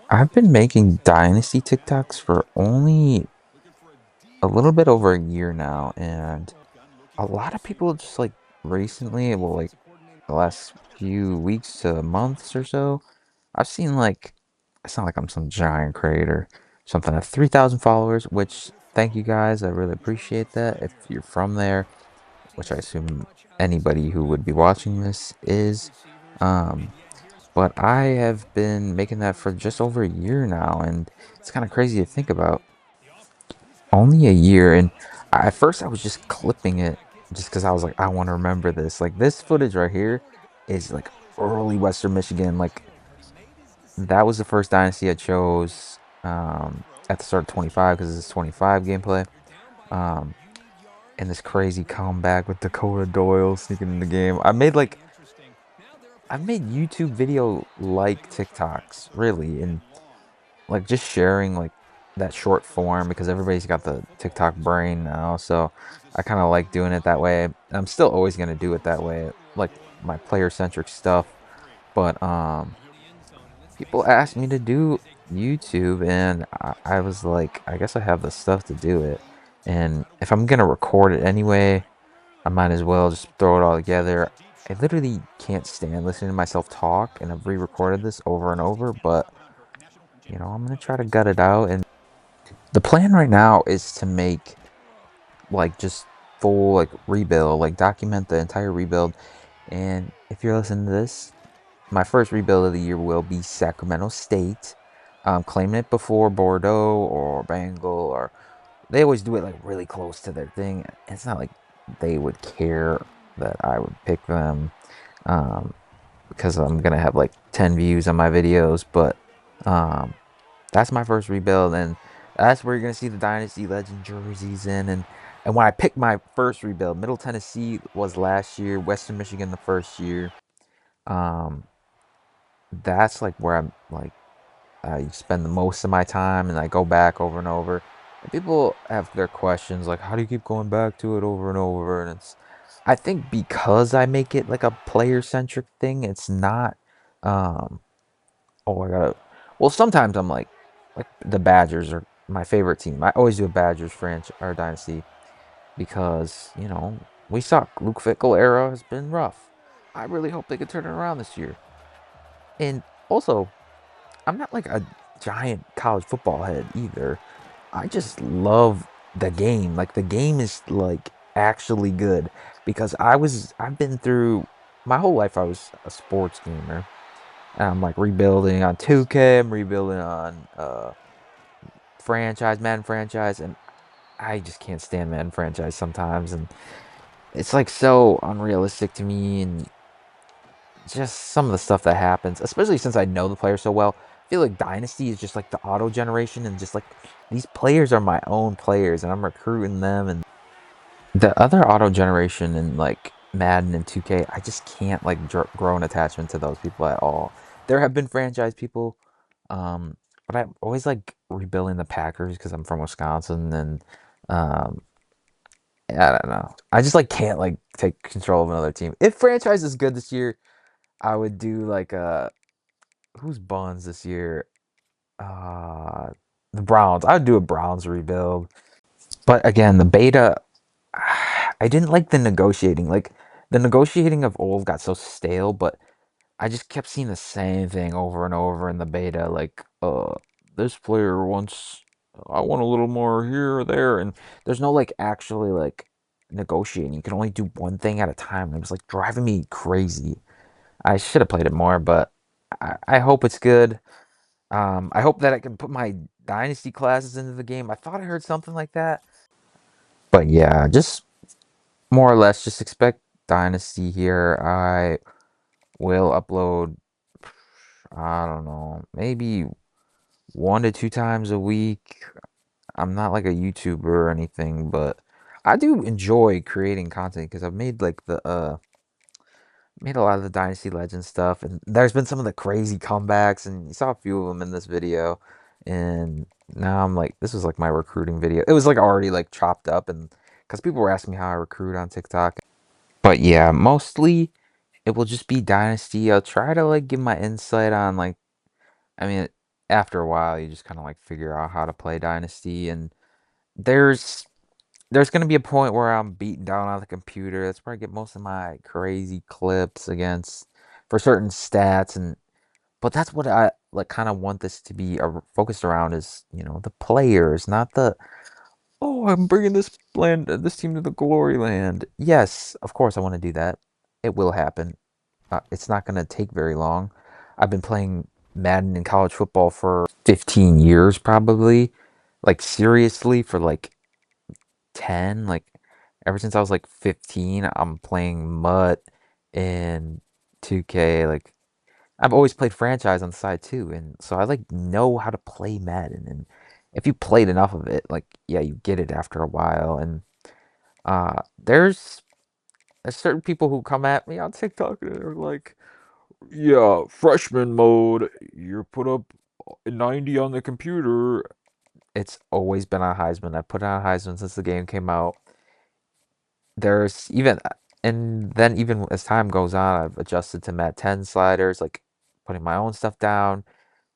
I've been making Dynasty TikToks for only a little bit over a year now, and a lot of people just like recently, well, like the last few weeks to months or so, I've seen like it's not like I'm some giant creator, something. I have 3,000 followers, which thank you guys. I really appreciate that. If you're from there, which I assume anybody who would be watching this is, um, but I have been making that for just over a year now, and it's kind of crazy to think about. Only a year, and at first I was just clipping it just because I was like, I want to remember this. Like this footage right here is like early Western Michigan. Like that was the first dynasty I chose at the start of 25 because it's 25 gameplay. Um, and this crazy comeback with Dakota Doyle sneaking in the game. I've made YouTube video like TikToks really, and like just sharing like that short form because everybody's got the TikTok brain now. So I kind of like doing it that way. I'm still always gonna do it that way, like my player centric stuff. But people asked me to do YouTube, and I was like, I guess I have the stuff to do it. And if I'm gonna record it anyway, I might as well just throw it all together. I literally can't stand listening to myself talk, and I've re-recorded this over and over, but I'm gonna try to gut it out. And the plan right now is to make like just full like rebuild, like document the entire rebuild. And if you're listening to this, my first rebuild of the year will be Sacramento State. Claiming it before Bordeaux or Bengal, or they always do it like really close to their thing. It's not like they would care that I would pick them, um, because I'm gonna have like 10 views on my videos. But um, that's my first rebuild, and that's where you're gonna see the Dynasty Legend jerseys in. And when I picked my first rebuild, Middle Tennessee was last year, Western Michigan the first year. Um, that's like where I'm like I spend the most of my time, and I go back over and over. And people have their questions like, how do you keep going back to it over and over? And it's, I think because I make it like a player centric thing, it's not. Um, oh, I gotta. Well, sometimes I'm like the Badgers are my favorite team. I always do a Badgers franchise or dynasty because we suck. Luke Fickle era has been rough. I really hope they could turn it around this year. And also, I'm not like a giant college football head either. I just love the game. Like the game is like actually good because I've been through my whole life. I was a sports gamer. And I'm like rebuilding on 2K. I'm rebuilding on Madden franchise, and I just can't stand Madden franchise sometimes, and it's like so unrealistic to me, and just some of the stuff that happens, especially since I know the player so well. I feel like Dynasty is just like the auto generation, and just like these players are my own players, and I'm recruiting them. And the other auto generation in like Madden and 2K, I just can't like grow an attachment to those people at all. There have been franchise people, um, but I always like rebuilding the Packers because I'm from Wisconsin, and um, I don't know. I just like can't like take control of another team. If franchise is good this year, I would do like who's Buns this year? Uh the Browns. I would do a Browns rebuild. But again, the beta, I didn't like the negotiating. Like the negotiating of old got so stale, but I just kept seeing the same thing over and over in the beta. Like, this player wants, I want a little more here or there, and there's no like actually like negotiating. You can only do one thing at a time. And it was like driving me crazy. I should have played it more, but I hope it's good. I hope that I can put my dynasty classes into the game. I thought I heard something like that. But yeah, just more or less just expect dynasty here. I will upload, I don't know, maybe 1 to 2 times a week. I'm not like a YouTuber or anything, but I do enjoy creating content because I've made like the made a lot of the Dynasty Legends stuff, and there's been some of the crazy comebacks, and you saw a few of them in this video. And now I'm like, this was like my recruiting video. It was like already like chopped up, and because people were asking me how I recruit on TikTok. But yeah, mostly it will just be Dynasty. I'll try to like give my insight on like, I mean, after a while, you just kind of like figure out how to play Dynasty, and there's there's gonna be a point where I'm beaten down on the computer. That's where I get most of my crazy clips against for certain stats, and but that's what I like kind of want this to be focused around is, the players, not the, oh, I'm bringing this team to the glory land. Yes, of course I want to do that. It will happen. It's not going to take very long. I've been playing Madden in college football for 15 years probably. Like seriously for like 10, like ever since I was like 15, I'm playing MUT and 2K. Like I've always played franchise on the side too, and so I like know how to play Madden. And if you played enough of it, like yeah, you get it after a while. And there's certain people who come at me on TikTok and they're like, "Yeah, freshman mode, you put up 90 on the computer." It's always been on Heisman. I put it on Heisman since the game came out. There's even, and then even as time goes on, I've adjusted to Mat 10 sliders, like putting my own stuff down,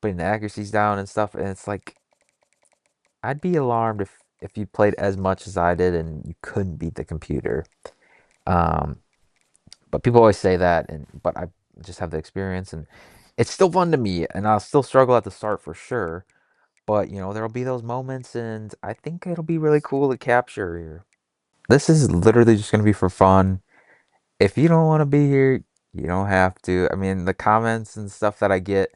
putting the accuracies down and stuff. And it's like I'd be alarmed if you played as much as I did and you couldn't beat the computer. Um, but people always say that, and but I just have the experience, and it's still fun to me, and I'll still struggle at the start for sure. But there'll be those moments, and I think it'll be really cool to capture here. This is literally just gonna be for fun. If you don't want to be here, you don't have to. I mean, the comments and stuff that I get,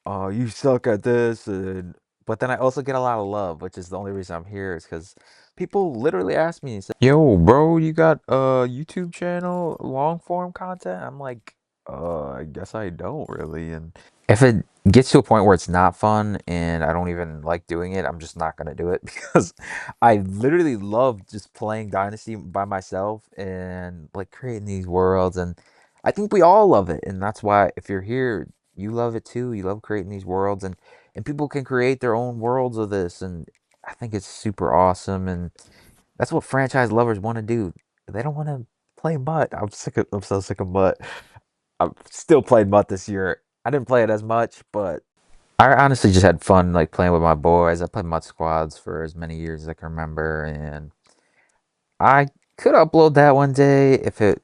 oh, you suck at this, and but then I also get a lot of love, which is the only reason I'm here, is because people literally ask me, say, "Yo, bro, you got a YouTube channel, long form content?" I'm like, I guess I don't really. And if it gets to a point where it's not fun and I don't even like doing it, I'm just not gonna do it because I literally love just playing Dynasty by myself and like creating these worlds. And I think we all love it, and that's why if you're here, you love it too. You love creating these worlds, and people can create their own worlds of this, and I think it's super awesome. And that's what franchise lovers want to do. They don't want to play MUT. I'm so sick of MUT. I've still played MUT this year. I didn't play it as much, but I honestly just had fun like playing with my boys. I played MUT squads for as many years as I can remember, and I could upload that one day if it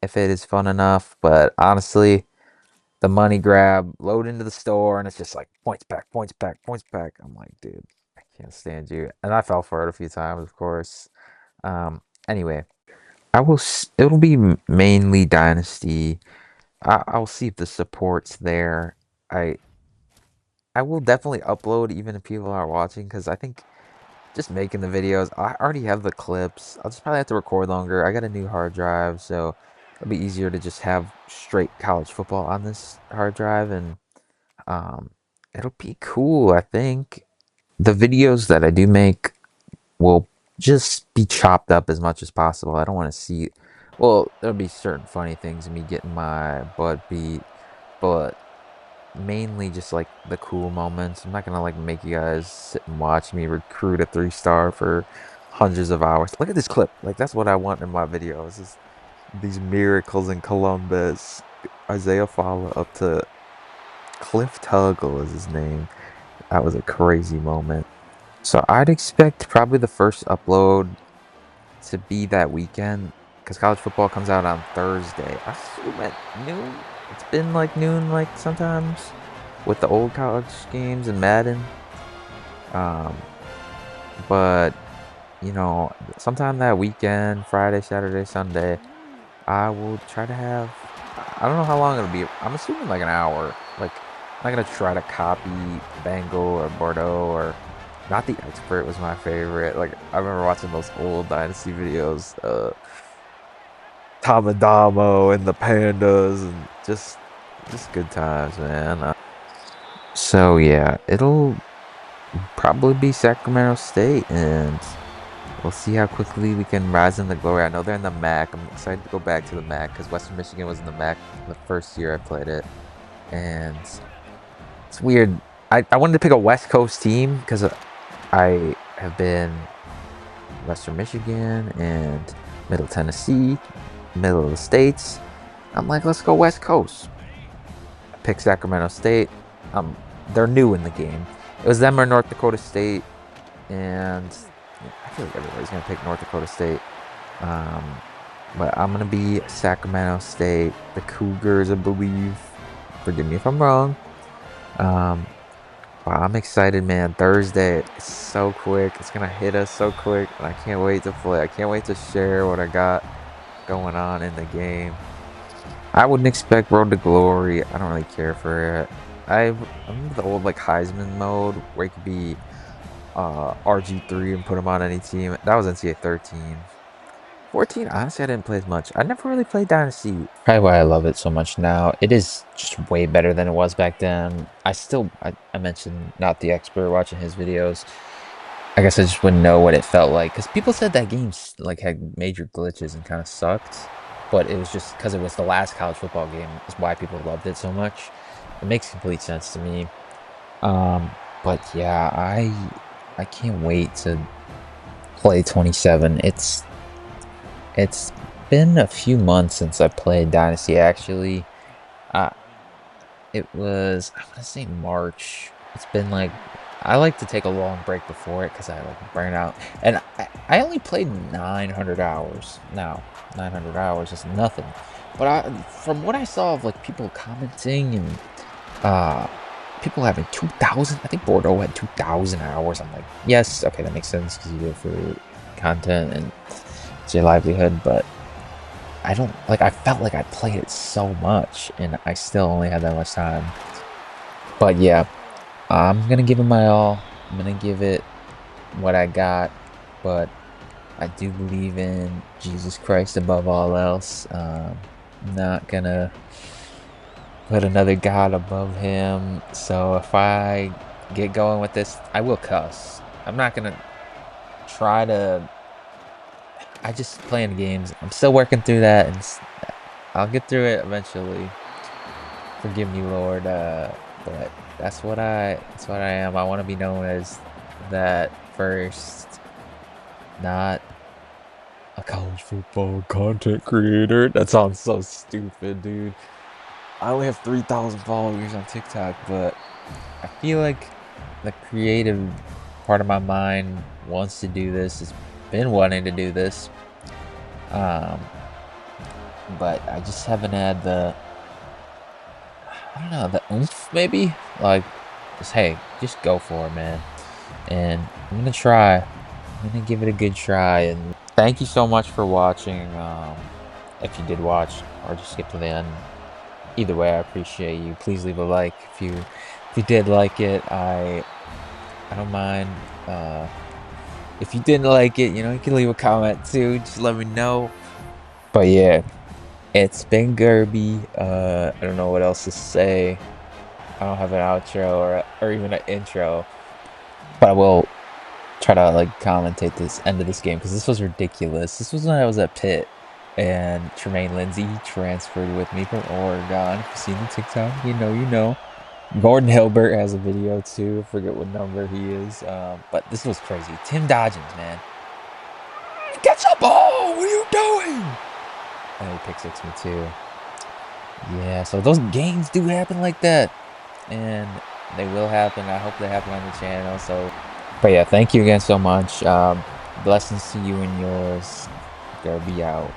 is fun enough. But honestly, the money grab, load into the store, and it's just like points back, points back, points back. I'm like, dude, I can't stand you. And I fell for it a few times, of course. Anyway, it'll be mainly Dynasty. I'll see if the support's there. I I will definitely upload even if people aren't watching, because I think just making the videos, I already have the clips. I'll just probably have to record longer. I got a new hard drive, so it'll be easier to just have straight college football on this hard drive, and um, it'll be cool, I think. The videos that I do make will just be chopped up as much as possible. I don't want to see, well, there'll be certain funny things of me getting my butt beat, but mainly just like the cool moments. I'm not gonna like make you guys sit and watch me recruit a 3-star for hundreds of hours. Look at this clip. Like that's what I want in my videos. Is these miracles in Columbus. Isaiah Fala up to Cliff Tuggle is his name. That was a crazy moment. So I'd expect probably the first upload to be that weekend because college football comes out on Thursday. I assume at noon. It's been like noon, like sometimes with the old college games and Madden. Um, but sometime that weekend, Friday, Saturday, Sunday, I will try to have. I don't know how long it'll be. I'm assuming like an hour. Like I'm not gonna try to copy Bengal or Bordeaux or not. The Expert was my favorite. Like I remember watching those old Dynasty videos. Tamadamo and the Pandas and just good times, man. So yeah, it'll probably be Sacramento State, and we'll see how quickly we can rise in the glory. I know they're in the MAC. I'm excited to go back to the MAC because Western Michigan was in the MAC the first year I played it, and it's weird. I wanted to pick a West Coast team because I have been Western Michigan and Middle Tennessee, middle of the states. I'm like, let's go West Coast. I picked Sacramento State. I'm they're new in the game. It was them or North Dakota State, and I feel like everybody's gonna pick North Dakota State. Um, but I'm gonna be Sacramento State. The Cougars, I believe. Forgive me if I'm wrong. Um, but I'm excited, man. Thursday is so quick. It's gonna hit us so quick, and I can't wait to play. I can't wait to share what I got going on in the game. I wouldn't expect Road to Glory. I don't really care for it. I remember the old like Heisman mode where you could be RG3 and put him on any team. That was NCAA 13. 14, honestly, I didn't play as much. I never really played Dynasty. Probably why I love it so much now. It is just way better than it was back then. I mentioned not the expert watching his videos. I guess I just wouldn't know what it felt like because people said that game like had major glitches and kind of sucked, but it was just because it was the last college football game is why people loved it so much. It makes complete sense to me. But yeah, I can't wait to play 27. It's been a few months since I played Dynasty actually. Uh, it was, I want to say March. It's been like, I like to take a long break before it because I like burn out. And I only played 900 hours. Now, 900 hours is nothing. But from what I saw of like people commenting and uh, people having 2,000, I think Bordeaux had 2,000 hours. I'm like, yes, okay, that makes sense because you do it for content and it's your livelihood. But I don't like. I felt like I played it so much, and I still only had that much time. But yeah, I'm gonna give it my all. I'm gonna give it what I got, but I do believe in Jesus Christ above all else. I'm not gonna put another God above him. So if I get going with this, I will cuss. I'm not gonna try to. I just playing games. I'm still working through that, and I'll get through it eventually. Forgive me, Lord. But that's what I am. I want to be known as that first, not a college football content creator. That sounds so stupid, dude. I only have 3,000 followers on TikTok, but I feel like the creative part of my mind wants to do this. Has been wanting to do this. Um, but I just haven't had the, I don't know, the oomph maybe? Like, just, hey, just go for it, man. And I'm gonna try. I'm gonna give it a good try. And thank you so much for watching. If you did watch or just skip to the end, either way, I appreciate you. Please leave a like if you did like it. I don't mind. If you didn't like it, you can leave a comment too. Just let me know. But yeah, it's been Gerby. I don't know what else to say. I don't have an outro or even an intro, but I will try to like commentate this end of this game because this was ridiculous. This was when I was at Pitt and Tremaine Lindsay transferred with me from Oregon. If you've seen the TikTok, you know. Gordon Hilbert has a video too. I forget what number he is. But this was crazy. Tim Dodgens, man. Get the ball! What are you doing? And he pick six me too. Yeah, so those games do happen like that. And they will happen. I hope they happen on the channel. But yeah, thank you again so much. Blessings to you and yours. Gerby out.